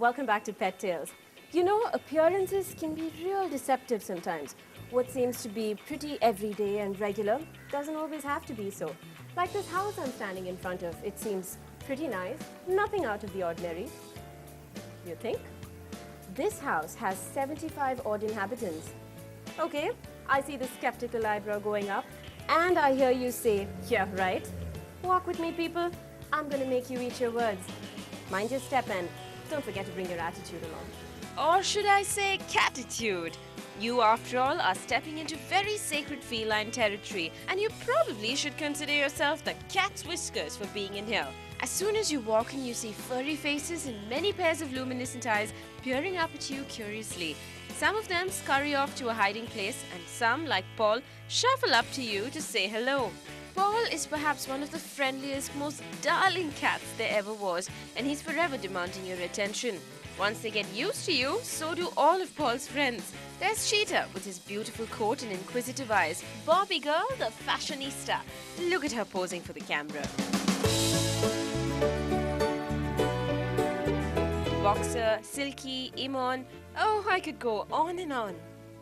welcome back to Pet Tales. You know, appearances can be real deceptive sometimes. What seems to be pretty everyday and regular doesn't always have to be so. Like this house I'm standing in front of, it seems pretty nice, nothing out of the ordinary. You think? This house has 75 odd inhabitants. Okay, I see the skeptical eyebrow going up, and I hear you say, yeah, right. Walk with me, people. I'm gonna make you eat your words. Mind your step and don't forget to bring your attitude along. Or should I say catitude? You, after all, are stepping into very sacred feline territory, and you probably should consider yourself the cat's whiskers for being in here. As soon as you walk in, you see furry faces and many pairs of luminescent eyes peering up at you curiously. Some of them scurry off to a hiding place, and some, like Paul, shuffle up to you to say hello. Paul is perhaps one of the friendliest, most darling cats there ever was, and he's forever demanding your attention. Once they get used to you, so do all of Paul's friends. There's Cheetah with his beautiful coat and inquisitive eyes. Bobby Girl, the fashionista. Look at her posing for the camera. Boxer, Silky, Imon. Oh, I could go on and on.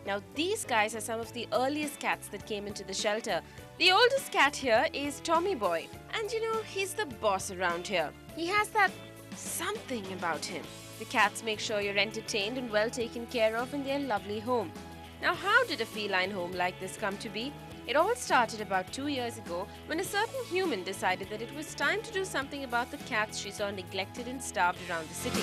Now, these guys are some of the earliest cats that came into the shelter. The oldest cat here is Tommy Boy. And you know, he's the boss around here. He has that something about him. The cats make sure you're entertained and well taken care of in their lovely home. Now, how did a feline home like this come to be? It all started about 2 years ago when a certain human decided that it was time to do something about the cats she saw neglected and starved around the city.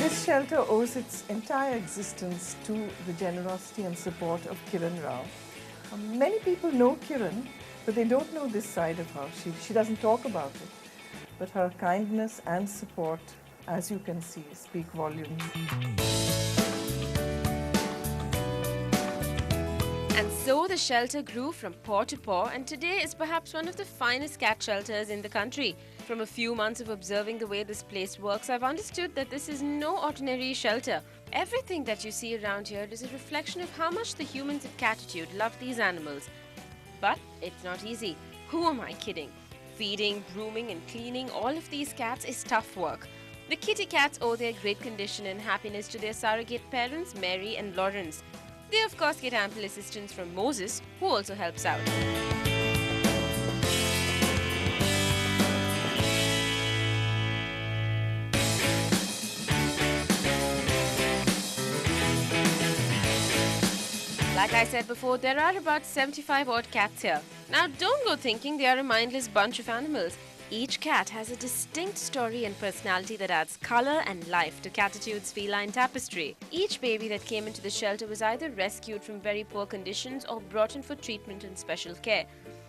This shelter owes its entire existence to the generosity and support of Kiran Rao. Many people know Kiran, but they don't know this side of her. She doesn't talk about it. But her kindness and support, as you can see, speak volumes. And so the shelter grew from paw to paw, and today is perhaps one of the finest cat shelters in the country. From a few months of observing the way this place works, I've understood that this is no ordinary shelter. Everything that you see around here is a reflection of how much the humans at Catitude love these animals. But it's not easy. Who am I kidding? Feeding, grooming and cleaning all of these cats is tough work. The kitty cats owe their great condition and happiness to their surrogate parents, Mary and Lawrence. They of course get ample assistance from Moses, who also helps out. Like I said before, there are about 75 odd cats here. Now don't go thinking they are a mindless bunch of animals. Each cat has a distinct story and personality that adds color and life to Catitude's feline tapestry. Each baby that came into the shelter was either rescued from very poor conditions or brought in for treatment and special care.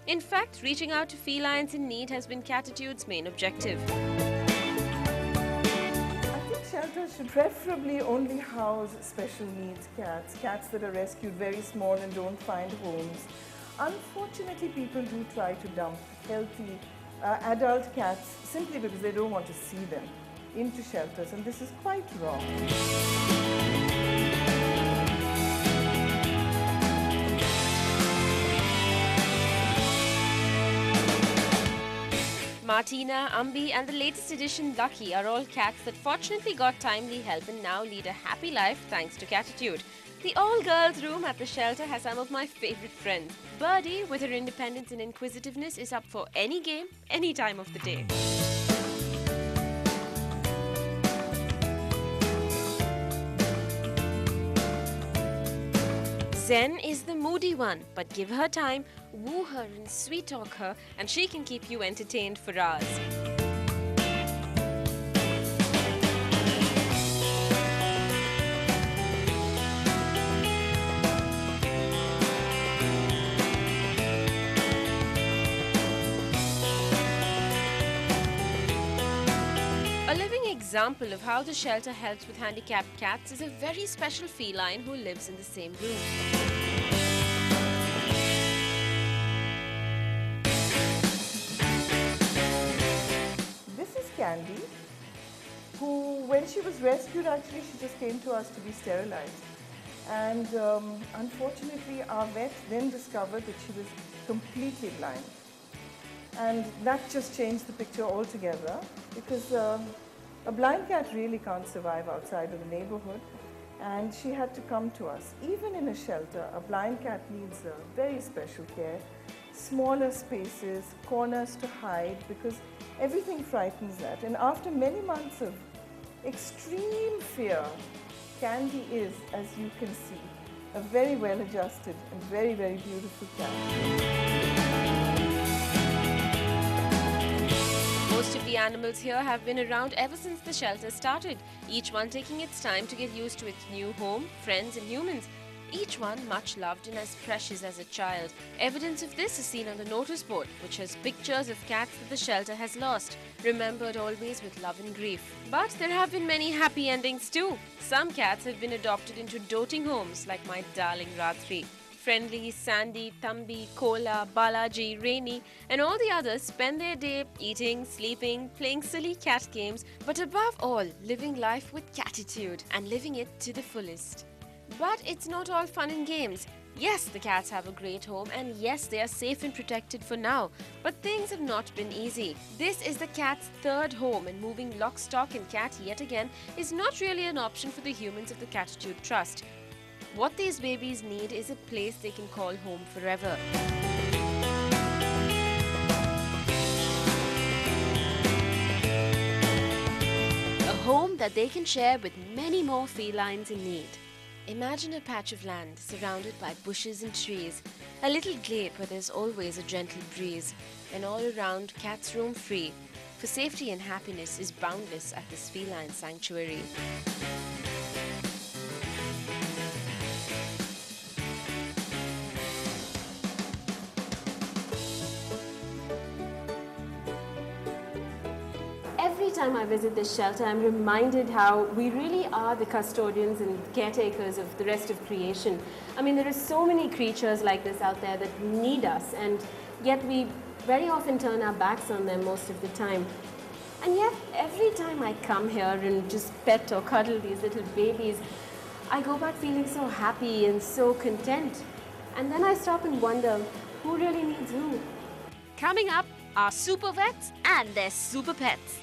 In fact, reaching out to felines in need has been Catitude's main objective. Shelters should preferably only house special needs cats, cats that are rescued very small and don't find homes. Unfortunately, people do try to dump healthy adult cats simply because they don't want to see them into shelters, and this is quite wrong. Martina, Ambi and the latest addition Lucky are all cats that fortunately got timely help and now lead a happy life thanks to Catitude. The all-girls room at the shelter has some of my favorite friends. Birdie, with her independence and inquisitiveness, is up for any game, any time of the day. Zen is the moody one, but give her time, woo her and sweet-talk her, and she can keep you entertained for hours. A living example of how the shelter helps with handicapped cats is a very special feline who lives in the same room. This is Candy, who, when she was rescued, actually she just came to us to be sterilized. And unfortunately, our vet then discovered that she was completely blind. And that just changed the picture altogether, because a blind cat really can't survive outside of the neighborhood. And she had to come to us. Even in a shelter, a blind cat needs very special care, smaller spaces, corners to hide, because everything frightens that. And after many months of extreme fear, Candy is, as you can see, a very well-adjusted and very, very beautiful cat. Most of the animals here have been around ever since the shelter started, each one taking its time to get used to its new home, friends and humans. Each one much loved and as precious as a child. Evidence of this is seen on the notice board, which has pictures of cats that the shelter has lost, remembered always with love and grief. But there have been many happy endings too. Some cats have been adopted into doting homes, like my darling Rathri. Friendly, Sandy, Thambi, Kola, Balaji, Rainy, and all the others spend their day eating, sleeping, playing silly cat games, but above all, living life with catitude and living it to the fullest. But it's not all fun and games. Yes, the cats have a great home, and yes, they are safe and protected for now. But things have not been easy. This is the cat's third home, and moving lock, stock and cat yet again is not really an option for the humans of the Catitude Trust. What these babies need is a place they can call home forever. A home that they can share with many more felines in need. Imagine a patch of land surrounded by bushes and trees, a little glade where there's always a gentle breeze, and all around cats roam free, for safety and happiness is boundless at this feline sanctuary. Every time I visit this shelter, I'm reminded how we really are the custodians and caretakers of the rest of creation. I mean, there are so many creatures like this out there that need us, and yet we very often turn our backs on them most of the time. And yet, every time I come here and just pet or cuddle these little babies, I go back feeling so happy and so content. And then I stop and wonder, who really needs who? Coming up are super vets and their super pets.